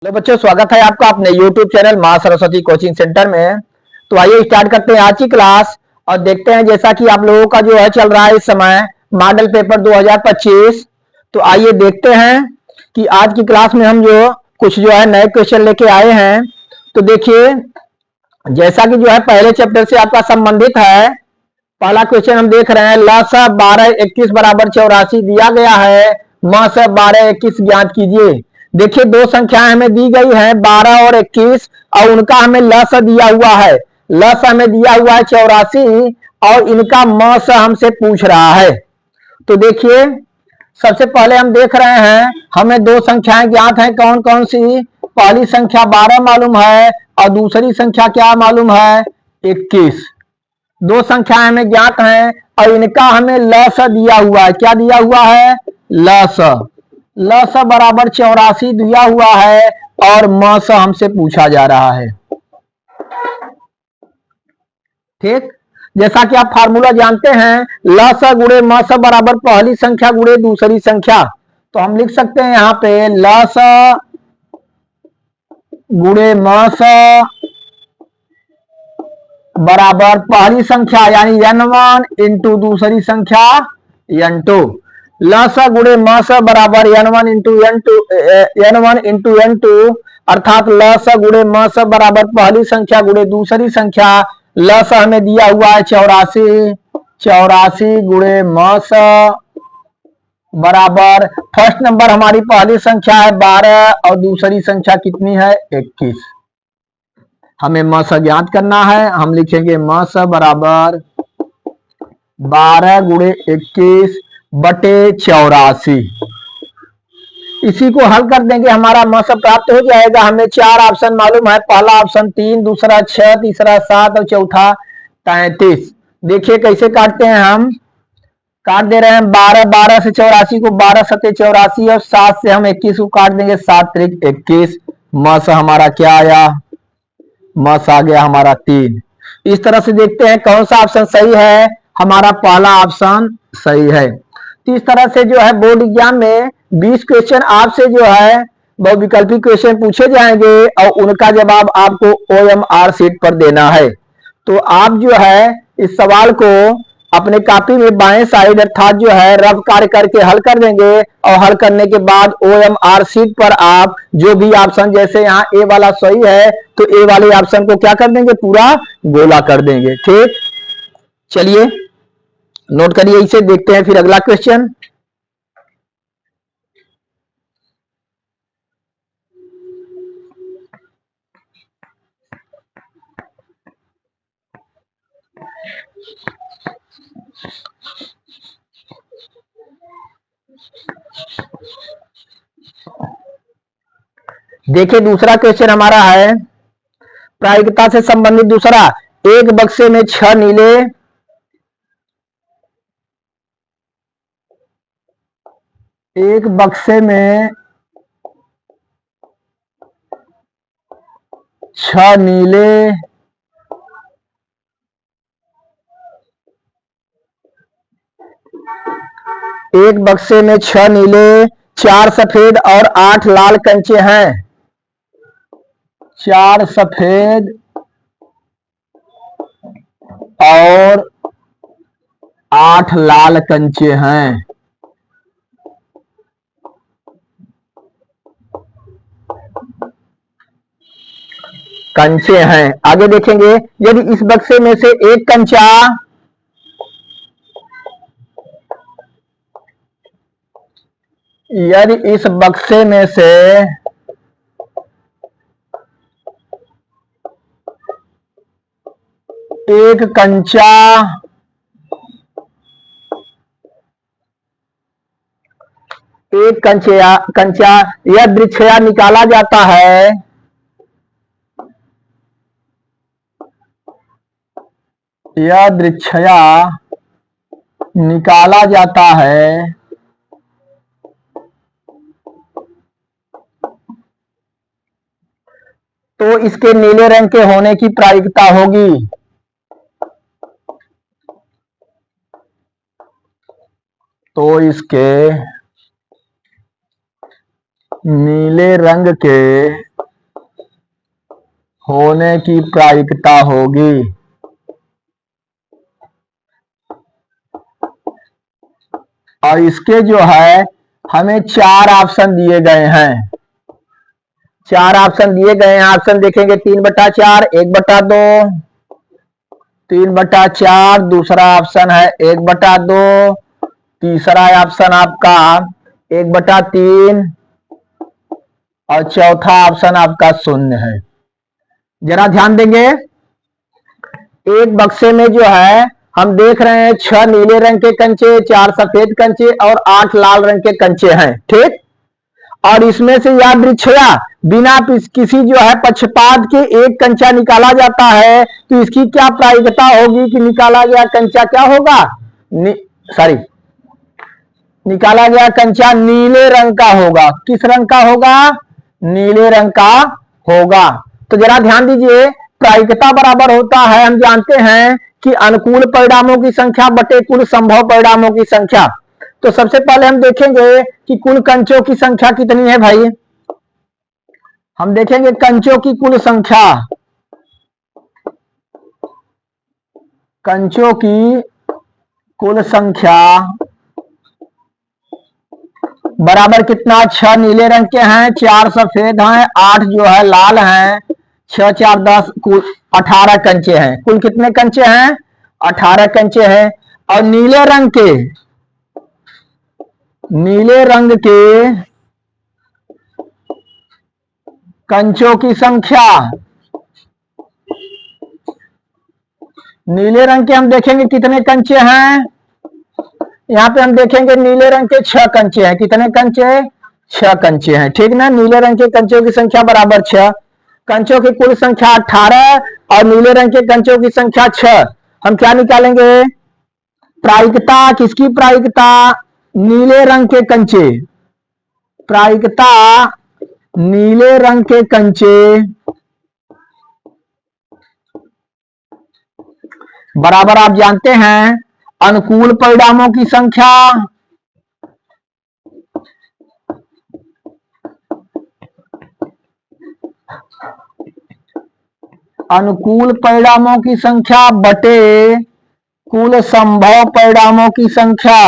Hello बच्चों, स्वागत है आपका अपने YouTube चैनल माँ सरस्वती कोचिंग सेंटर में। तो आइए स्टार्ट करते हैं आज की क्लास और देखते हैं जैसा कि आप लोगों का जो है चल रहा है इस समय मॉडल पेपर 2025। तो आइए देखते हैं कि आज की क्लास में हम जो कुछ जो है नए क्वेश्चन लेके आए हैं। तो देखिए, जैसा कि जो है पहले चैप्टर से आपका संबंधित है। पहला क्वेश्चन हम देख रहे हैं, ल स 12 21 बराबर 84 दिया गया है, म स 12 21 ज्ञात कीजिए। देखिए, दो संख्याएं हमें दी गई है 12 और 21 और उनका हमें ल स दिया हुआ है। ल स हमें दिया हुआ है 84 और इनका म स हमसे पूछ रहा है। तो देखिए, सबसे पहले हम देख रहे हैं, हमें दो संख्याएं ज्ञात हैं। कौन कौन सी? पहली संख्या 12 मालूम है और दूसरी संख्या क्या मालूम है? 21। दो संख्याएं हमें ज्ञात हैं और इनका हमें ल स दिया हुआ है। क्या दिया हुआ है? ल स। ल स बराबर 84 दिया हुआ है और म स हमसे पूछा जा रहा है। ठीक, जैसा कि आप फार्मूला जानते हैं, ल स गुणे म स बराबर पहली संख्या गुणे दूसरी संख्या। तो हम लिख सकते हैं यहाँ पे ल स गुणे म स बराबर पहली संख्या यानी n1 इंटू दूसरी संख्या n2। ल स गुणे म स बराबर n1 इंटू n2 अर्थात ल स गुणे म स बराबर पहली संख्या गुणे दूसरी संख्या। ल स हमें दिया हुआ है 84। 84 गुणे म स बराबर फर्स्ट नंबर हमारी पहली संख्या है 12 और दूसरी संख्या कितनी है? 21। हमें म स ज्ञात करना है। हम लिखेंगे म स बराबर 12 गुणे 21 बटे 84। इसी को हल कर देंगे, हमारा म स प्राप्त हो जाएगा। हमें चार ऑप्शन मालूम है। पहला ऑप्शन 3, दूसरा 6, तीसरा 7 और चौथा 33। देखिए कैसे काटते हैं हम। काट दे रहे हैं 12 12 से 84 को, 12 सत्ते 84 और 7 से हम 21 को काट देंगे, 7 त्रिक 21। म स हमारा क्या आया? म स आ गया हमारा 3। इस तरह से देखते हैं कौन सा ऑप्शन सही है। हमारा पहला ऑप्शन सही है। तो इस तरह से जो है बोर्ड एग्जाम में 20 क्वेश्चन आपसे जो है बहुविकल्पी क्वेश्चन पूछे जाएंगे और उनका जवाब आपको OMR शीट पर देना है। तो आप जो है इस सवाल को अपने कॉपी में बाएं साइड अर्थात जो है रफ कार्य करके हल कर देंगे और हल करने के बाद OMR शीट पर आप जो भी ऑप्शन, जैसे यहाँ ए वाला सही है तो ए वाले ऑप्शन को क्या कर देंगे? पूरा गोला कर देंगे। ठीक, चलिए नोट करिए इसे। देखते हैं फिर अगला क्वेश्चन। देखिए, दूसरा क्वेश्चन हमारा है प्रायिकता से संबंधित दूसरा। एक बक्से में 6 नीले, एक बक्से में 6 नीले, एक बक्से में 6 नीले, 4 सफेद और 8 लाल कंचे हैं। 4 सफेद और 8 लाल कंचे हैं। कंचे हैं। आगे देखेंगे, यदि इस बक्से में से एक कंचा, यदि इस बक्से में से एक कंचा एक कंचा कंचा यह दृक्षया निकाला जाता है, यह दृक्षया निकाला जाता है तो इसके नीले रंग के होने की प्रायिकता होगी। तो इसके नीले रंग के होने की प्रायिकता होगी। और इसके जो है हमें 4 ऑप्शन दिए गए हैं। 4 ऑप्शन दिए गए हैं। ऑप्शन देखेंगे 3/4, 1/2, 3/4, दूसरा ऑप्शन है 1/2, तीसरा ऑप्शन आपका 1/3 और चौथा ऑप्शन आपका 0 है। जरा ध्यान देंगे, एक बक्से में जो है हम देख रहे हैं 6 नीले रंग के कंचे, 4 सफेद कंचे और 8 लाल रंग के कंचे हैं, ठीक। और इसमें से याद रखिएगा, बिना किसी जो है पक्षपात के एक कंचा निकाला जाता है, तो इसकी क्या प्रायिकता होगी कि निकाला गया कंचा क्या होगा, निकाला गया कंचा नीले रंग का होगा। किस रंग का होगा, नीले रंग का होगा। तो जरा ध्यान दीजिए, प्रायिकता बराबर होता है, हम जानते हैं कि अनुकूल परिणामों की संख्या बटे कुल संभव परिणामों की संख्या। तो सबसे पहले हम देखेंगे कि कुल कंचों की संख्या कितनी है भाई। हम देखेंगे कंचों की कुल संख्या, कंचों की कुल संख्या बराबर कितना, 6 नीले रंग के हैं, 4 सफेद हैं, 8 जो है लाल हैं, 6 4 10, कुल 18 कंचे हैं। कुल कितने कंचे हैं, 18 कंचे हैं। और नीले रंग के कंचों की संख्या, नीले रंग के हम देखेंगे कितने कंचे हैं। यहाँ पे हम देखेंगे नीले रंग के 6 कंचे हैं। कितने कंचे, 6 कंचे हैं, ठीक ना। नीले रंग के कंचों की संख्या बराबर 6, कंचों की कुल संख्या 18 और नीले रंग के कंचों की संख्या 6। हम क्या निकालेंगे, प्रायिकता, किसकी प्रायिकता, नीले रंग के कंचे, प्रायिकता नीले रंग के कंचे बराबर आप जानते हैं अनुकूल परिणामों की संख्या अनुकूल परिणामों की संख्या बटे कुल संभव परिणामों की संख्या।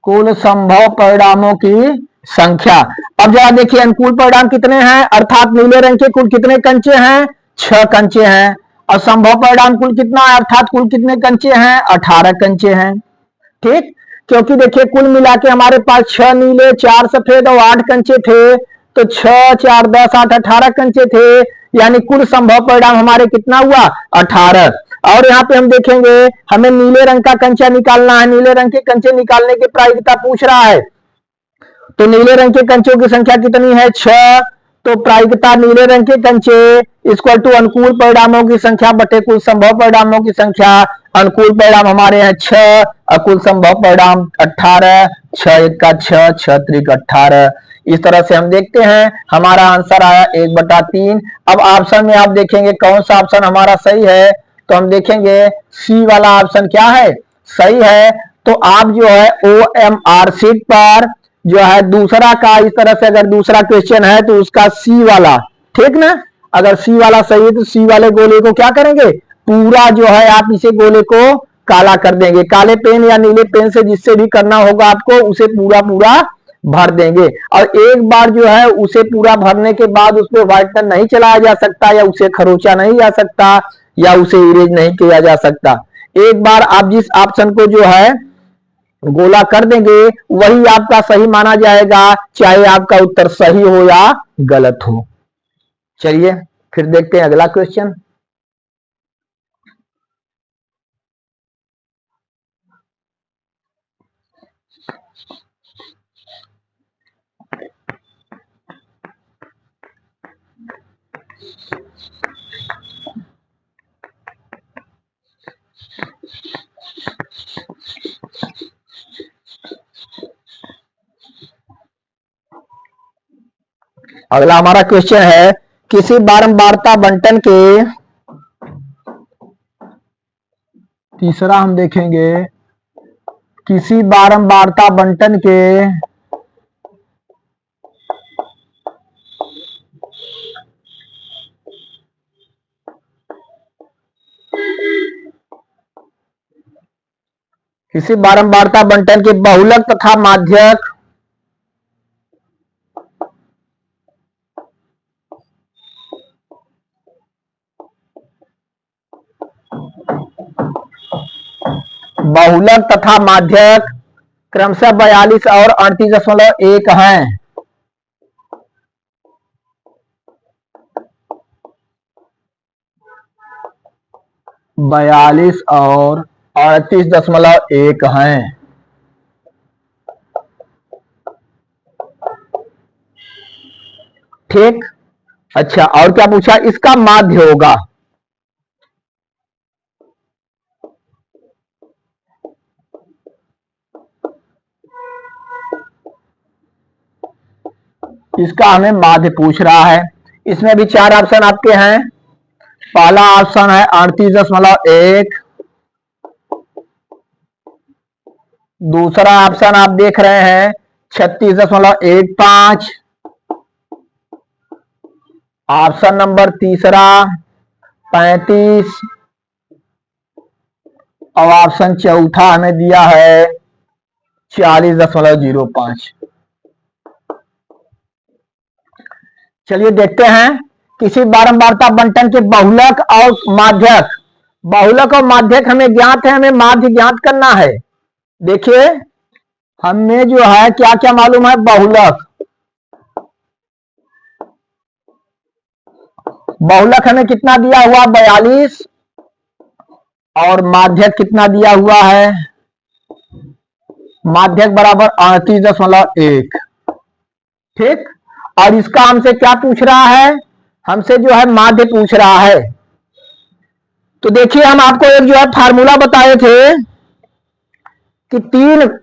कुल संभव परिणामों की संख्या। अब जरा देखिए अनुकूल परिणाम कितने हैं, अर्थात नीले रंग के कुल कितने कंचे हैं, 6 कंचे हैं। और संभव परिणाम कुल कितना है, अर्थात कुल कितने कंचे हैं, 18 कंचे हैं, ठीक। क्योंकि देखिए कुल मिला के हमारे पास 6 नीले, 4 सफेद और 8 कंचे थे, तो 6 4 10 8 18 कंचे थे, यानी कुल संभव परिणाम हमारे कितना हुआ, 18। और यहाँ पे हम देखेंगे हमें नीले रंग का कंचा निकालना है, नीले रंग के कंचे निकालने की प्रायिकता पूछ रहा है। तो नीले रंग के कंचों की संख्या कितनी है, 6। तो प्रायिकता नीले रंग के कंचे इक्वल टू अनुकूल परिणामों की संख्या बटे कुल संभव परिणामों की संख्या। अनुकूल परिणाम हमारे हैं 6 और कुल संभव परिणाम 18, 6 1 का 6, 6 3 18। इस तरह से हम देखते हैं हमारा आंसर आया 1/3। अब ऑप्शन में आप देखेंगे कौन सा ऑप्शन हमारा सही है, तो हम देखेंगे सी वाला ऑप्शन क्या है, सही है। तो आप जो है OMR शीट पर जो है दूसरा का, इस तरह से अगर दूसरा क्वेश्चन है तो उसका सी वाला, ठीक ना, अगर सी वाला सही है तो सी वाले गोले को क्या करेंगे, पूरा जो है आप इसे गोले को काला कर देंगे, काले पेन या नीले पेन से जिससे भी करना होगा आपको उसे पूरा पूरा भर देंगे। और एक बार जो है उसे पूरा भरने के बाद उस पर व्हाइटनर नहीं चलाया जा सकता, या उसे खरोचा नहीं जा सकता, या उसे इरेज नहीं किया जा सकता। एक बार आप जिस ऑप्शन को जो है गोला कर देंगे वही आपका सही माना जाएगा, चाहे आपका उत्तर सही हो या गलत हो। चलिए फिर देखते हैं अगला क्वेश्चन। अगला हमारा क्वेश्चन है, किसी बारंबारता बंटन के तीसरा हम देखेंगे किसी बारंबारता बंटन के बहुलक तथा माध्यक क्रमशः 42 और 38.1 हैं। बयालीस और 38.1 हैं। ठीक। अच्छा, और क्या पूछा? इसका माध्य होगा। इसका हमें माध्य पूछ रहा है। इसमें भी 4 ऑप्शन आपके हैं। पहला ऑप्शन है 38.1, दूसरा ऑप्शन आप देख रहे हैं 36.15, ऑप्शन नंबर तीसरा 35 और ऑप्शन चौथा हमें दिया है 40.05। चलिए देखते हैं किसी बारंबारता बंटन के बहुलक और माध्यक। बहुलक और माध्यक हमें ज्ञात है, हमें माध्य ज्ञात करना है। देखिए हमें जो है क्या क्या मालूम है। बहुलक हमें कितना दिया हुआ? 42 और माध्यक कितना दिया हुआ है? माध्यक बराबर 38.1। ठीक। और इसका हमसे क्या पूछ रहा है? हमसे जो है माध्य पूछ रहा है। तो देखिए हम आपको एक जो है फार्मूला बताए थे कि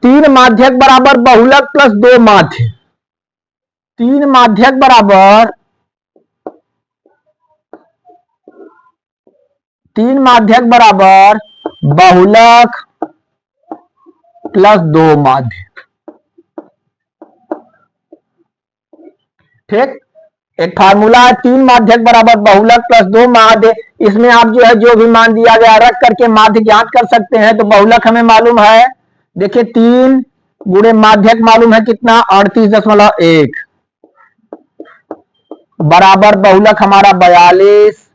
तीन माध्यक बराबर बहुलक प्लस 2 माध्य। 3 माध्यक बराबर 3 माध्यक बराबर बहुलक प्लस 2 माध्य। ठीक। एक फार्मूला है 3 माध्यक बराबर बहुलक प्लस 2 माध्य। इसमें आप जो है जो भी मान दिया गया रख करके माध्य ज्ञात कर सकते हैं। तो बहुलक हमें मालूम है, देखिए 3 गुणे माध्यक मालूम है कितना? 38.1 बराबर बहुलक हमारा 42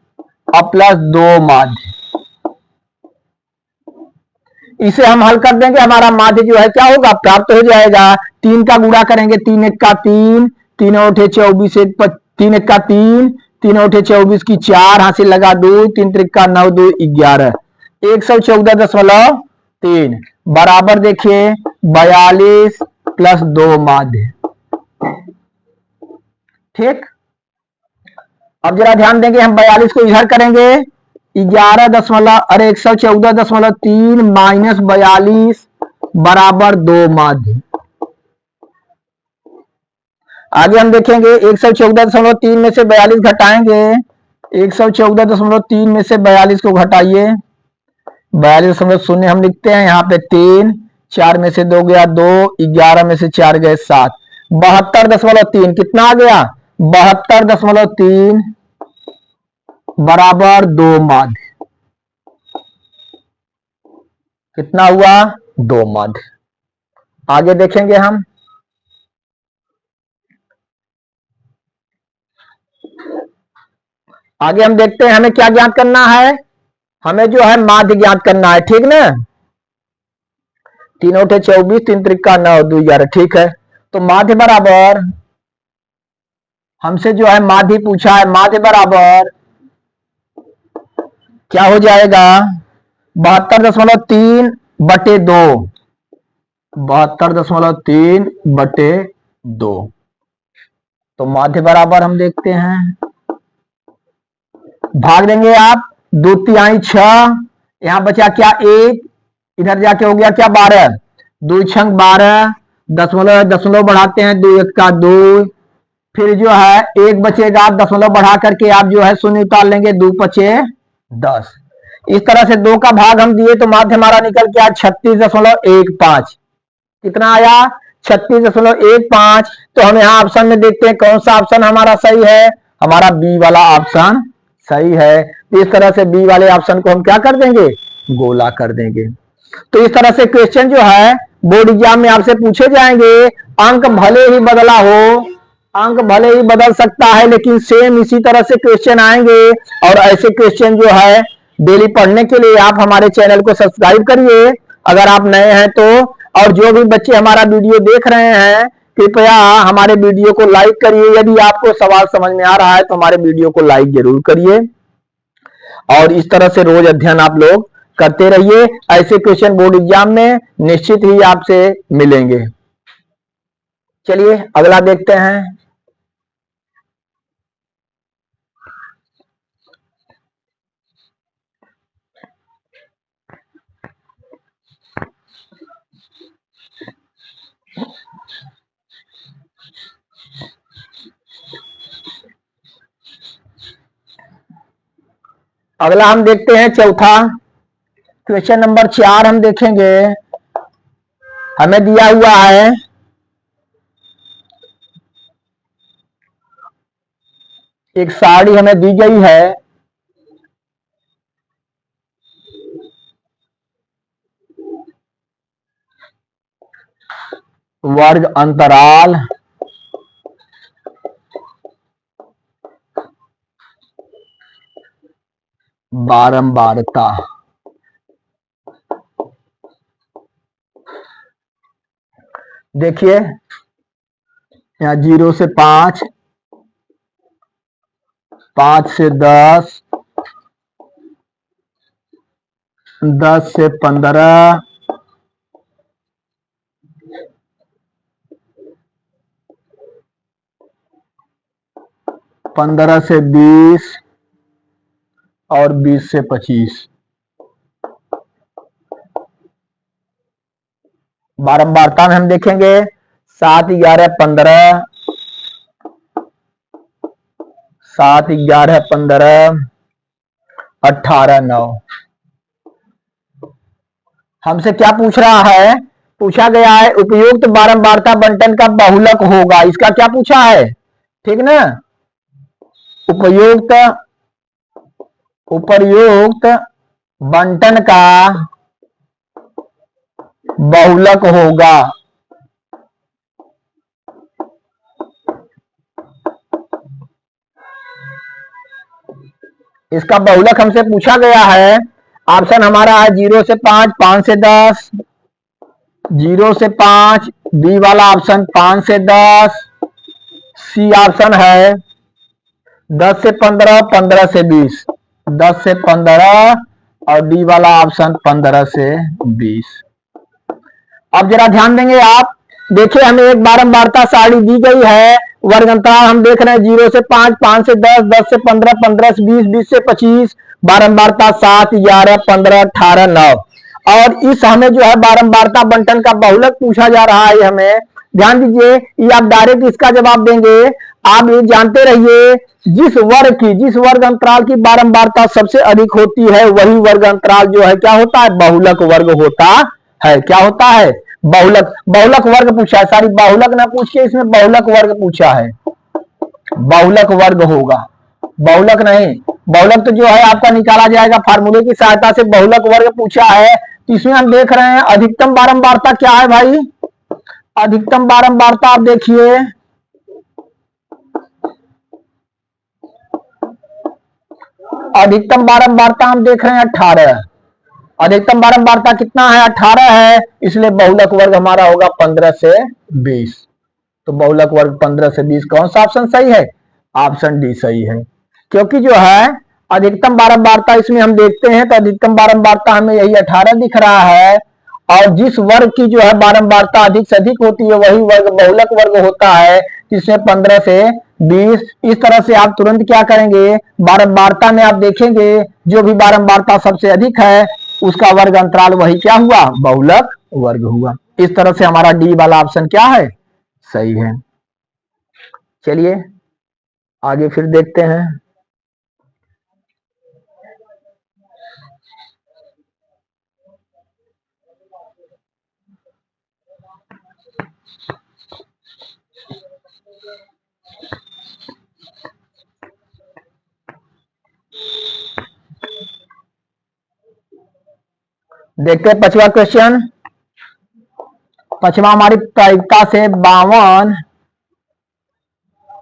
और प्लस 2 माध्य। इसे हम हल कर देंगे, हमारा माध्य जो है क्या होगा? प्राप्त हो जाएगा। 3 का गुणा करेंगे, 3 एक का 3, 3 8 24, 3 एक का 3, 3 8 24 की 4, हासिल लगा 2, 3 त्रिका 9, 2 11, 114.3 बराबर देखिए 42 प्लस 2 माध्य। ठीक। अब जरा ध्यान देंगे, हम 42 को इधर करेंगे 114.3 माइनस 42 बराबर 2 माध्य। आगे हम देखेंगे 114.3 में से 42 घटाएंगे। 114.3 में से 42 को घटाइए, 42.0 हम लिखते हैं यहाँ पे 3, 4 में से 2 गया 2, 11 में से 4 गए 7, 72.3 कितना आ गया? 72.3 बराबर 2 माध्य। कितना हुआ? 2 माध्य। आगे देखेंगे हम, आगे हम देखते हैं हमें क्या ज्ञात करना है। हमें जो है माध्य ज्ञात करना है। ठीक ना? 3 8 24, 3 त्रिका 9, 2 11। ठीक है। तो माध्य बराबर हमसे जो है माध्य पूछा है। माध्य बराबर क्या हो जाएगा? 72.3 बटे 2, 72.3 बटे 2। तो माध्य बराबर हम देखते हैं, भाग देंगे आप, 2 तिहाई 6, यहां बचा क्या? 1, इधर जाके हो गया क्या? 12, 2 छंग 12, दशमलव बढ़ाते हैं, 2 1 का 2, फिर जो है 1 बचेगा, दशमलव बढ़ा करके आप जो है 0 उतार लेंगे, 2 5 10। इस तरह से 2 का भाग हम दिए तो माध्य हमारा निकल के आया 36.15। कितना आया? 36.15। तो हम यहाँ ऑप्शन में देखते हैं कौन सा ऑप्शन हमारा सही है। हमारा बी वाला ऑप्शन सही है। तो इस तरह से बी वाले ऑप्शन को हम क्या कर देंगे? गोला कर देंगे। तो इस तरह से क्वेश्चन जो है बोर्ड एग्जाम में आपसे पूछे जाएंगे। अंक भले ही बदला हो, अंक भले ही बदल सकता है, लेकिन सेम इसी तरह से क्वेश्चन आएंगे। और ऐसे क्वेश्चन जो है डेली पढ़ने के लिए आप हमारे चैनल को सब्सक्राइब करिए अगर आप नए हैं तो। और जो भी बच्चे हमारा वीडियो देख रहे हैं कृपया हमारे वीडियो को लाइक करिए। यदि आपको सवाल समझ में आ रहा है तो हमारे वीडियो को लाइक जरूर करिए। और इस तरह से रोज अध्ययन आप लोग करते रहिए। ऐसे क्वेश्चन बोर्ड एग्जाम में निश्चित ही आपसे मिलेंगे। चलिए अगला देखते हैं। अगला हम देखते हैं चौथा क्वेश्चन नंबर 4 हम देखेंगे। हमें दिया हुआ है एक साड़ी हमें दी गई है। वर्ग अंतराल बारंबारता। देखिए यहाँ 0 से 5, 5 से 10, 10 से 15, 15 से 20 और 20 से 25। बारंबारता में हम देखेंगे 7, 11, 15, 7, 11, 15, 18, 9। हमसे क्या पूछ रहा है? पूछा गया है उपयुक्त बारंबारता बंटन का बहुलक होगा। इसका क्या पूछा है? ठीक ना? उपयुक्त उपर्युक्त बंटन का बहुलक होगा। इसका बहुलक हमसे पूछा गया है। ऑप्शन हमारा है 0 से 5, 5 से 10, 0 से 5, बी वाला ऑप्शन 5 से 10, सी ऑप्शन है 10 से 15, 15 से 20, 10 से 15 और डी वाला ऑप्शन 15 से 20। अब जरा ध्यान देंगे आप। देखिए हमें एक बारंबारता सारणी दी गई है। वर्ग अंतराल हम देख रहे हैं 0 से 5, 5 से 10, 10 से 15, 15 से 20, 20 से 25। बारंबारता 7, 11, 15, 18, 9। और इस हमें जो है बारंबारता बंटन का बहुलक पूछा जा रहा है। हमें ध्यान दीजिए, ये आप डायरेक्ट इसका जवाब देंगे। आप ये जानते रहिए जिस वर्ग अंतराल की बारंबारता सबसे अधिक होती है वही वर्ग अंतराल जो है क्या होता है? बहुलक वर्ग होता है। क्या होता है? बहुलक। बहुलक वर्ग पूछा है, सारी बहुलक ना पूछ के इसमें बहुलक वर्ग पूछा है। बहुलक वर्ग होगा, बहुलक नहीं। बहुलक तो जो है आपका निकाला जाएगा फार्मूले की सहायता से। बहुलक वर्ग पूछा है तो इसमें हम देख रहे हैं अधिकतम बारंबारता क्या है भाई? अधिकतम बारंबारता आप देखिए, अधिकतम बारंबारता हम देख रहे हैं 18। अधिकतम बारंबारता कितना है? 18 है। इसलिए बहुलक वर्ग हमारा होगा 15 से 20। तो बहुलक वर्ग 15 से 20 कौन सा ऑप्शन सही है? ऑप्शन डी सही है। क्योंकि जो है अधिकतम बारंबारता इसमें हम देखते हैं तो अधिकतम बारंबारता हमें यही 18 दिख रहा है। और जिस वर्ग की जो है बारंबारता अधिक से अधिक होती है वही वर्ग बहुलक वर्ग होता है, जिसमें 15 से 20। इस तरह से आप तुरंत क्या करेंगे? बारंबारता में आप देखेंगे जो भी बारंबारता सबसे अधिक है उसका वर्ग अंतराल वही क्या हुआ? बहुलक वर्ग हुआ। इस तरह से हमारा डी वाला ऑप्शन क्या है? सही है। चलिए आगे फिर देखते हैं। देखते हैं पांचवा क्वेश्चन। पांचवा हमारी प्रायिकता से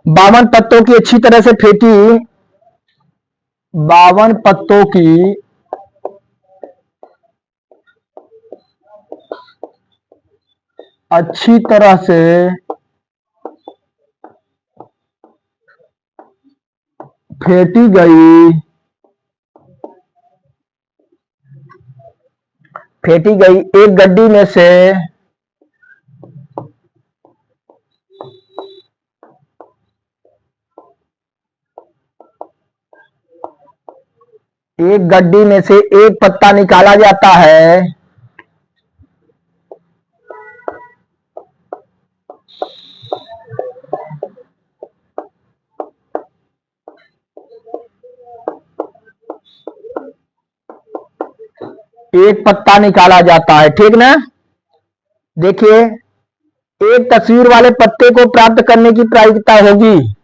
52 पत्तों की अच्छी तरह से फेंटी 52 पत्तों की अच्छी तरह से फेंटी गई एक गड्डी में से एक पत्ता निकाला जाता है। एक पत्ता निकाला जाता है, ठीक ना। देखिए, एक तस्वीर वाले पत्ते को प्राप्त करने की प्रायिकता होगी,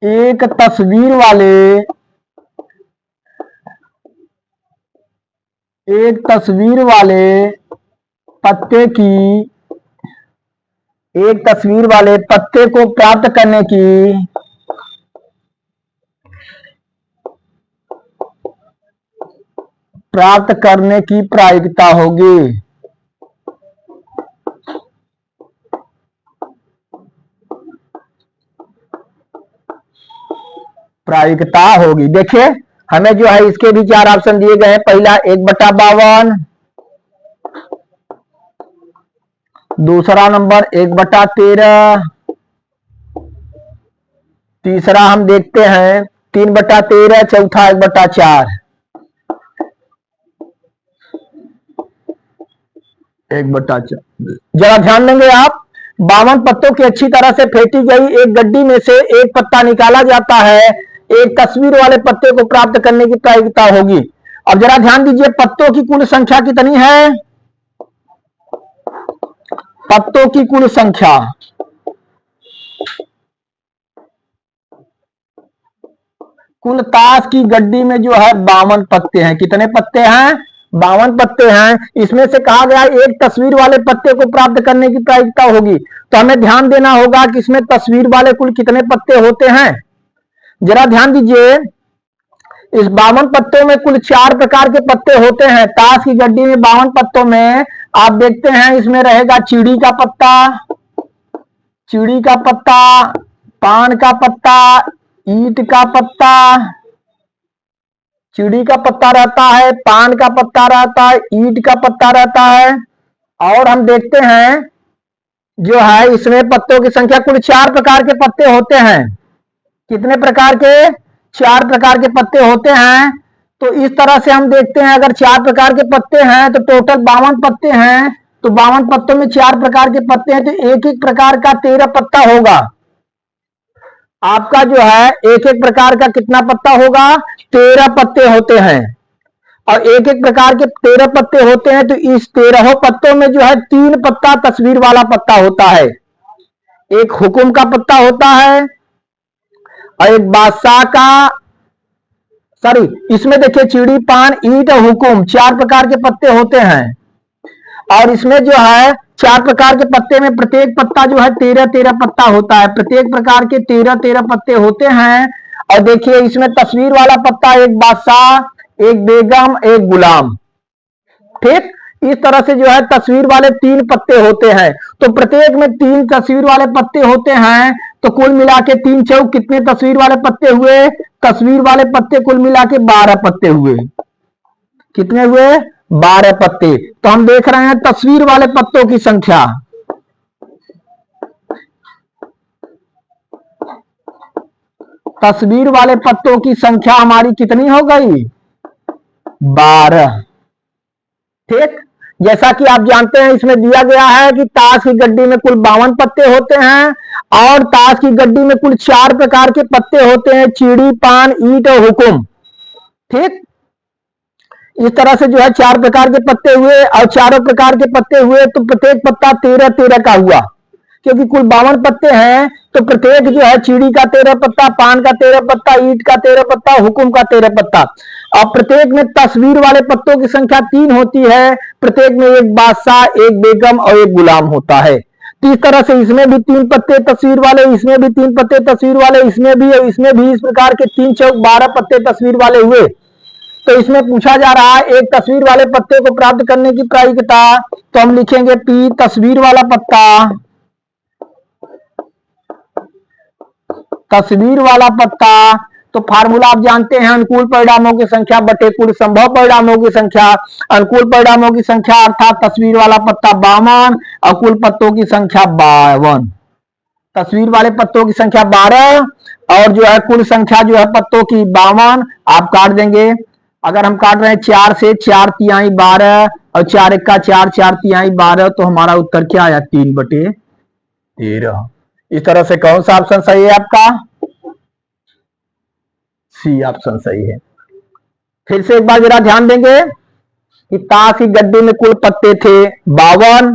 एक तस्वीर वाले पत्ते को प्राप्त करने की प्रायिकता होगी। देखिए, हमें जो है इसके भी 4 ऑप्शन दिए गए हैं। पहला 1/52, दूसरा नंबर 1/13, तीसरा हम देखते हैं 3/13, चौथा 1/4। 1/4 जरा ध्यान देंगे आप। 52 पत्तों की अच्छी तरह से फेंटी गई एक गड्डी में से एक पत्ता निकाला जाता है, एक तस्वीर वाले पत्ते को प्राप्त करने की प्रायिकता होगी। अब जरा ध्यान दीजिए, पत्तों की कुल संख्या कितनी है? पत्तों की कुल संख्या कुल ताश की गड्डी में जो है 52 पत्ते हैं। कितने पत्ते हैं? 52 पत्ते हैं। इसमें से कहा गया एक तस्वीर वाले पत्ते को प्राप्त करने की प्रायिकता होगी, तो हमें ध्यान देना होगा कि इसमें तस्वीर वाले कुल कितने पत्ते होते हैं। जरा ध्यान दीजिए, इस 52 पत्तों में कुल 4 प्रकार के पत्ते होते हैं। ताश की गड्डी में 52 पत्तों में आप देखते हैं इसमें रहेगा चिड़ी का पत्ता, पान का पत्ता, ईंट का पत्ता, चिड़ी का पत्ता रहता है, पान का पत्ता रहता है, ईंट का पत्ता रहता है। और हम देखते हैं जो है इसमें पत्तों की संख्या कुल 4 प्रकार के पत्ते होते हैं। कितने प्रकार के? 4 प्रकार के पत्ते होते हैं। तो इस तरह से हम देखते हैं, अगर 4 प्रकार के पत्ते हैं तो टोटल 52 पत्ते हैं। तो 52 पत्तों में 4 प्रकार के पत्ते हैं, तो एक एक प्रकार का 13 पत्ता होगा। आपका जो है एक एक प्रकार का कितना पत्ता होगा? 13 पत्ते होते हैं। और एक एक प्रकार के 13 पत्ते होते हैं, तो इस 13 पत्तों में जो है 3 पत्ता तस्वीर वाला पत्ता होता है, एक हुकुम का पत्ता होता है और एक बादशाह का, इसमें देखिए चिड़ी, पान, ईंट और हुकुम 4 प्रकार के पत्ते होते हैं। और इसमें जो है 4 प्रकार के पत्ते में प्रत्येक पत्ता जो है 13-13 पत्ता होता है। प्रत्येक प्रकार के 13-13 पत्ते होते हैं। और देखिए इसमें तस्वीर वाला पत्ता एक बादशाह, एक बेगम, एक गुलाम। ठीक, इस तरह से जो है तस्वीर वाले 3 पत्ते होते हैं। तो प्रत्येक में 3 तस्वीर वाले पत्ते होते हैं। तो कुल मिला के 3 चौक कितने तस्वीर वाले पत्ते हुए? तस्वीर वाले पत्ते कुल मिला के 12 पत्ते हुए। कितने हुए? 12 पत्ते। तो हम देख रहे हैं तस्वीर वाले पत्तों की संख्या, तस्वीर वाले पत्तों की संख्या हमारी कितनी हो गई? 12। ठीक, जैसा कि आप जानते हैं इसमें दिया गया है कि ताश की गड्डी में कुल 52 पत्ते होते हैं और ताश की गड्डी में कुल 4 प्रकार के पत्ते होते हैं, चिड़ी, पान, ईंट और हुकुम। ठीक, इस तरह से जो है 4 प्रकार के पत्ते हुए और चारों प्रकार के पत्ते हुए, तो प्रत्येक पत्ता 13-13 का हुआ। क्योंकि कुल 52 पत्ते हैं, तो प्रत्येक जो है चीड़ी का 13 पत्ता, पान का 13 पत्ता, ईंट का 13 पत्ता, हुकुम का 13 पत्ता। अब प्रत्येक में तस्वीर वाले पत्तों की संख्या 3 होती है, प्रत्येक में एक बादशाह, एक बेगम और एक गुलाम होता है। तो इस तरह से इसमें भी 3 पत्ते तस्वीर वाले, इसमें भी 3 पत्ते तस्वीर वाले, इसमें भी और इसमें भी, इस प्रकार के 3 चौक 12 पत्ते तस्वीर वाले हुए। तो इसमें पूछा जा रहा है एक तस्वीर वाले पत्ते को प्राप्त करने की प्रायिकता, तो हम लिखेंगे पी तस्वीर वाला पत्ता, तस्वीर वाला पत्ता। तो फार्मूला आप जानते हैं, अनुकूल परिणामों की संख्या बटे कुल संभव परिणामों की संख्या। अनुकूल परिणामों की संख्या अर्थात तस्वीर वाला पत्ता 52 और कुल पत्तों की संख्या 52। तस्वीर वाले पत्तों की संख्या 12 और जो है कुल संख्या जो है पत्तों की 52। आप काट देंगे, अगर हम काट रहे हैं 4 से, 4 तिहाई 12 और 4 1 4, 4 तिहाई 12, तो हमारा उत्तर क्या आया 3/13। इस तरह से कौन सा ऑप्शन सही है आपका? सी ऑप्शन सही है। फिर से एक बार जरा ध्यान देंगे कि ताश की गड्डी में कुल पत्ते थे 52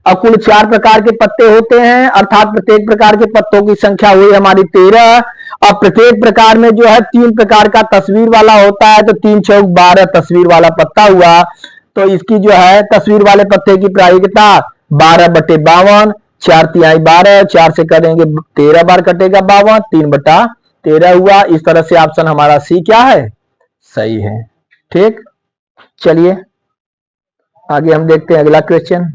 और कुल 4 प्रकार के पत्ते होते हैं, अर्थात प्रत्येक प्रकार के पत्तों की संख्या हुई हमारी 13 और प्रत्येक प्रकार में जो है 3 प्रकार का तस्वीर वाला होता है, तो 3 चौक 12 तस्वीर वाला पत्ता हुआ। तो इसकी जो है तस्वीर वाले पत्ते की प्रायिकता 12/52, 4 तिहाई 12, 4 से करेंगे 13 बार कटेगा 52, 3/13 हुआ। इस तरह से ऑप्शन हमारा सी क्या है? सही है। ठीक, चलिए आगे हम देखते हैं अगला क्वेश्चन।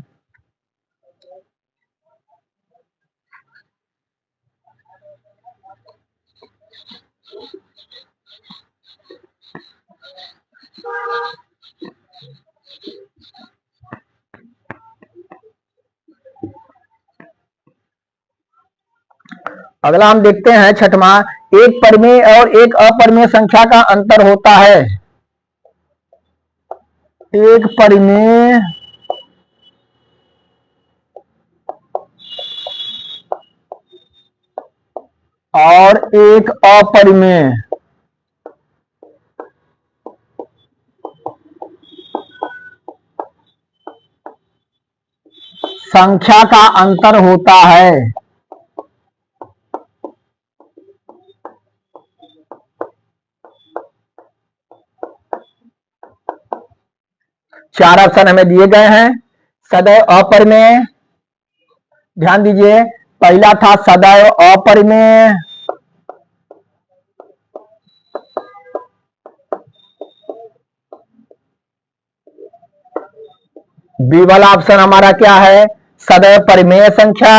अगला हम देखते हैं छठवां, एक परिमेय और एक अपरिमेय संख्या का अंतर होता है। एक परिमेय और एक अपरिमेय संख्या का अंतर होता है। चार ऑप्शन हमें दिए गए हैं। सदैव अपरिमेय, ध्यान दीजिए, पहला था सदैव अपरिमेय, बी वाला ऑप्शन हमारा क्या है? सदैव परिमेय संख्या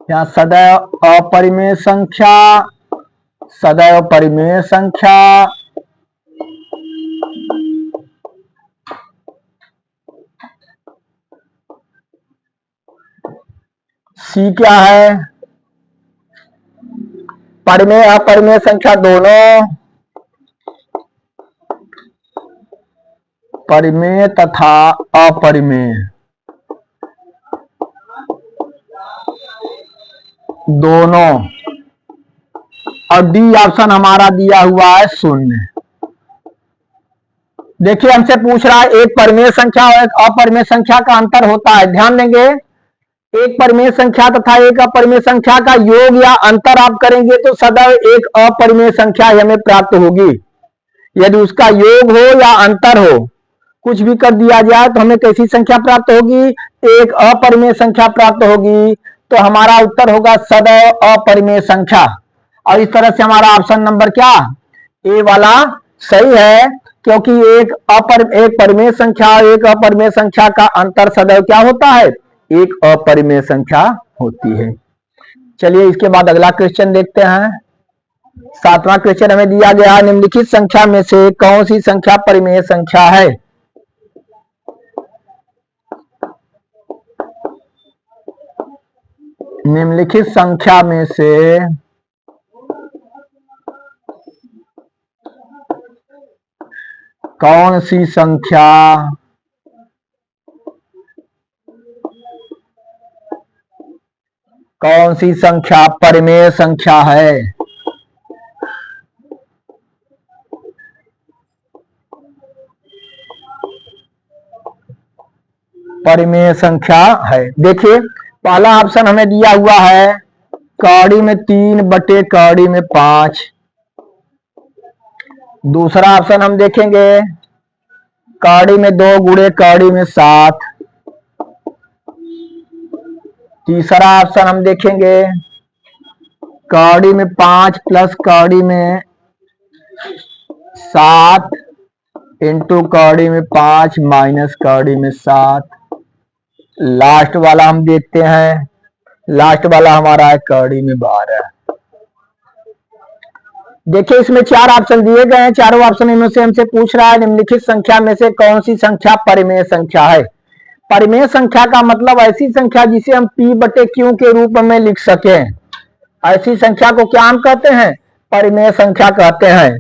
या सदैव अपरिमेय संख्या, सदैव परिमेय संख्या। सी क्या है? परिमेय अपरिमेय संख्या दोनों, परिमेय तथा अपरिमेय दोनों। और डी ऑप्शन हमारा दिया हुआ है 0। देखिए हमसे पूछ रहा है एक परिमेय संख्या और एक अपरिमेय संख्या का अंतर होता है। ध्यान देंगे, एक परिमेय संख्या तथा एक अपरिमेय संख्या का योग या अंतर आप करेंगे तो सदैव एक अपरिमेय संख्या हमें प्राप्त होगी। यदि उसका योग हो या अंतर हो, कुछ भी कर दिया जाए तो हमें कैसी संख्या प्राप्त होगी? एक अपरिमेय संख्या प्राप्त होगी। तो हमारा उत्तर होगा सदैव अपरिमेय संख्या। और इस तरह से हमारा ऑप्शन नंबर क्या, ए वाला सही है, क्योंकि एक परिमेय संख्या और एक अपरिमेय संख्या का अंतर सदैव क्या होता है? एक अपरिमेय संख्या होती है। चलिए इसके बाद अगला क्वेश्चन देखते हैं। 7वां क्वेश्चन हमें दिया गया है, निम्नलिखित संख्या में से कौन सी संख्या परिमेय संख्या है? निम्नलिखित संख्या में से कौन सी संख्या परिमेय संख्या है? परिमेय संख्या है। देखिए पहला ऑप्शन हमें दिया हुआ है कौड़ी में 3 बटे कौड़ी में 5। दूसरा ऑप्शन हम देखेंगे कौड़ी में 2 गुणे कौड़ी में 7। तीसरा ऑप्शन हम देखेंगे कौड़ी में 5 प्लस कौड़ी में 7 इंटू कौड़ी में 5 माइनस कौड़ी में 7। लास्ट वाला हम देखते हैं, लास्ट वाला हमारा है कौड़ी में 12। देखिए इसमें 4 ऑप्शन दिए गए हैं, चारों ऑप्शन इनमें से हमसे पूछ रहा है निम्नलिखित संख्या में से कौन सी संख्या परिमेय संख्या है। परिमेय संख्या का मतलब ऐसी संख्या जिसे हम p बटे q के रूप में लिख सकें, ऐसी संख्या को क्या हम कहते हैं, परिमेय संख्या कहते हैं।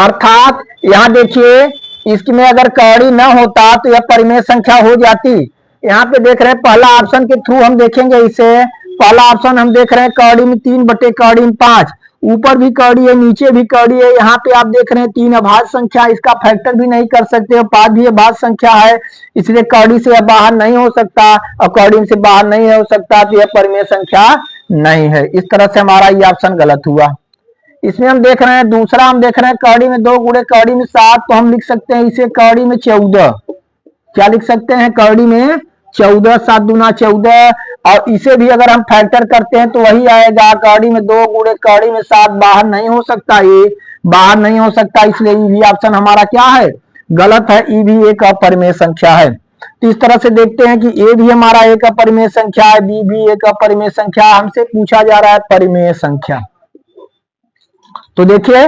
अर्थात यहाँ देखिए इसमें अगर कौड़ी न होता तो यह परिमेय संख्या हो जाती। यहाँ पे देख रहे हैं पहला ऑप्शन के थ्रू हम देखेंगे इसे। पहला ऑप्शन हम देख रहे हैं कौड़ी में 3 बटे कौड़ी में 5, ऊपर भी कौड़ी है नीचे भी कौड़ी है। यहाँ पे आप देख रहे हैं 3 अभाज्य संख्या, इसका फैक्टर भी नहीं कर सकते, और 5 भी अभाज्य संख्या है, इसलिए कौड़ी से बाहर नहीं हो सकता, और कौड़ी से बाहर नहीं हो सकता तो यह परिमेय संख्या नहीं है। इस तरह से हमारा ये ऑप्शन गलत हुआ। इसमें हम देख रहे हैं दूसरा हम देख रहे हैं कौड़ी में 2 गुणे कौड़ी में 7, तो हम लिख सकते हैं इसे कौड़ी में 14। क्या लिख सकते हैं, कौड़ी में 14, 7 दूना 14। और इसे भी अगर हम फैक्टर करते हैं तो वही आएगा कौड़ी में 2 गुणे कौड़ी में 7, बाहर नहीं हो सकता, ये बाहर नहीं हो सकता, इसलिए ई भी ऑप्शन हमारा क्या है, गलत है। ई भी एक अपरिमेय संख्या है। तो इस तरह से देखते हैं कि ए भी हमारा एक अपरिमेय संख्या है, बी भी एक अपरिमेय संख्या। हमसे पूछा जा रहा है परिमेय संख्या। तो देखिए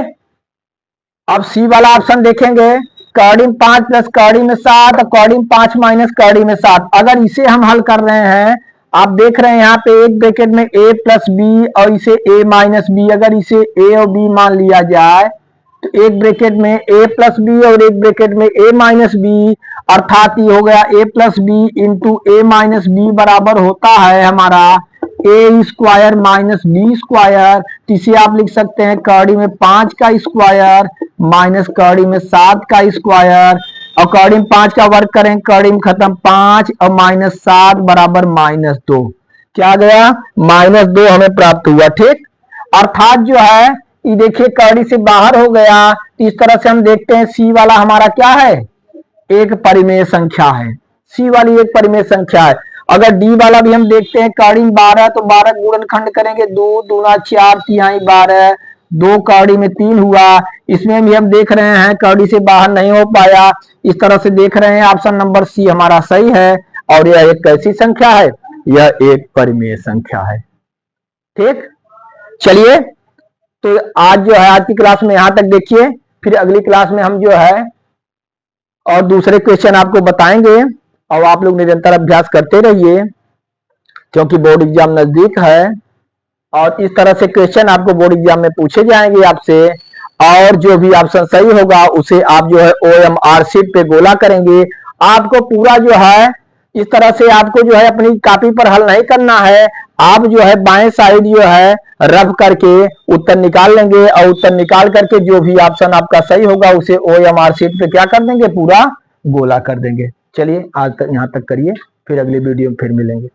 अब सी वाला ऑप्शन देखेंगे कौड़ी में 5 प्लस कौड़ी में 7, कौड़ी में 5 माइनस कौड़ी में 7। अगर इसे हम हल कर रहे हैं, आप देख रहे हैं यहाँ पे एक ब्रैकेट में a प्लस बी और इसे a माइनस बी, अगर इसे a और b मान लिया जाए तो एक ब्रैकेट में a प्लस बी और एक ब्रैकेट में a माइनस बी, अर्थात ये हो गया a plus b into a minus b बराबर होता है हमारा a square minus b square. इसे आप लिख सकते हैं कौड़ी में 5 का स्क्वायर माइनस कौड़ी में 7 का स्क्वायर, और कौड़ी में 5 का वर्ग करें कौड़ी में खत्म 5 और माइनस 7 बराबर -2। क्या गया, -2 हमें प्राप्त हुआ। ठीक, अर्थात जो है ये देखिए कौड़ी से बाहर हो गया। इस तरह से हम देखते हैं सी वाला हमारा क्या है, एक परिमेय संख्या है। सी वाली एक परिमेय संख्या है। अगर डी वाला भी हम देखते हैं कौड़ी में 12, तो 12 गुणनखंड करेंगे 2 दूना 4 तिहाई 12, 2 कौड़ी में 3 हुआ। इसमें भी हम देख रहे हैं कौड़ी से बाहर नहीं हो पाया। इस तरह से देख रहे हैं ऑप्शन नंबर सी हमारा सही है, और यह एक कैसी संख्या है, यह एक परिमेय संख्या है। ठीक, चलिए तो आज जो है आज की क्लास में यहां तक देखिए, फिर अगली क्लास में हम जो है और दूसरे क्वेश्चन आपको बताएंगे, और आप लोग निरंतर अभ्यास करते रहिए क्योंकि बोर्ड एग्जाम नजदीक है। और इस तरह से क्वेश्चन आपको बोर्ड एग्जाम में पूछे जाएंगे आपसे, और जो भी ऑप्शन सही होगा उसे आप जो है OMR शीट पे गोला करेंगे। आपको पूरा जो है इस तरह से आपको जो है अपनी कॉपी पर हल नहीं करना है, आप जो है बाएं साइड जो है रब करके उत्तर निकाल लेंगे, और उत्तर निकाल करके जो भी ऑप्शन आपका सही होगा उसे OMR शीट पे क्या कर देंगे, पूरा गोला कर देंगे। चलिए आज तक यहाँ तक करिए, फिर अगली वीडियो में फिर मिलेंगे।